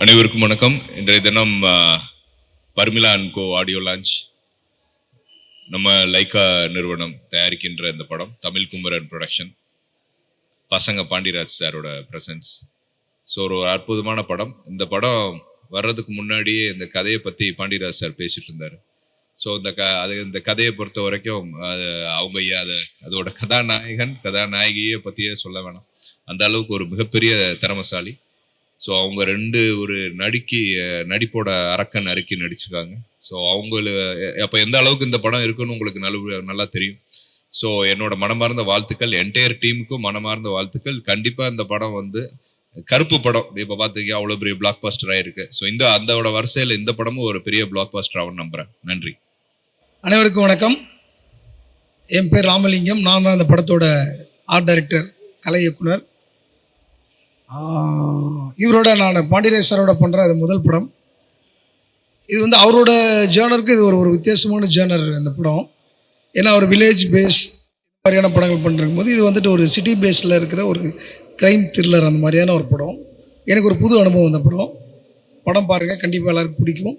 அனைவருக்கும் வணக்கம். இன்றைய தினம் Parmila and go audio launch. நம்ம லைக்கா நிறுவனம் தயாரிக்கின்ற இந்த படம் தமிழ் குமரன் ப்ரொடக்ஷன், பசங்க பாண்டியராஜ் சாரோட ப்ரெசன்ஸ். ஸோ ஒரு அற்புதமான படம். இந்த படம் வர்றதுக்கு முன்னாடியே இந்த கதையை பற்றி பாண்டியராஜ் சார் பேசிட்டு இருந்தார். ஸோ இந்த கதையை பொறுத்த வரைக்கும் அவங்க அதோட கதாநாயகியை பற்றியே சொல்ல வேணாம். அந்த அளவுக்கு ஒரு மிகப்பெரிய திறமசாலி. ஸோ அவங்க ஒரு நடிப்போட அரக்கன் அறுக்கி நடிச்சிருக்காங்க. ஸோ அப்போ எந்த அளவுக்கு இந்த படம் இருக்குன்னு உங்களுக்கு நல்லா தெரியும். ஸோ என்னோட மனமார்ந்த வாழ்த்துக்கள், என்டையர் டீமுக்கும் மனமார்ந்த வாழ்த்துக்கள். கண்டிப்பாக இந்த படம் கருப்பு படம் இப்போ பார்த்தீங்க அவ்வளோ பெரிய பிளாக் பாஸ்டர் ஆயிருக்கு. ஸோ அதோட வரிசையில் இந்த படமும் ஒரு பெரிய பிளாக் பாஸ்டர் ஆகும்னு நம்புறேன். நன்றி. அனைவருக்கும் வணக்கம். என் பேர் ராமலிங்கம். நான் தான் இந்த படத்தோட ஆர்ட் டைரக்டர், கலை இயக்குனர். இவரோட நான் பாண்டியராஜ் சாரோட பண்ணுற அது முதல் படம். இது அவரோட ஜேர்னருக்கு இது ஒரு வித்தியாசமான ஜேர்னர் இந்த படம். ஏன்னா ஒரு வில்லேஜ் பேஸ் மாதிரியான படங்கள் பண்ணிருக்கும் போது இது ஒரு சிட்டி பேஸில் இருக்கிற ஒரு க்ரைம் த்ரில்லர் அந்த மாதிரியான ஒரு படம். எனக்கு ஒரு புது அனுபவம் இந்த படம் பாருங்கள், கண்டிப்பாக எல்லாருக்கும் பிடிக்கும்.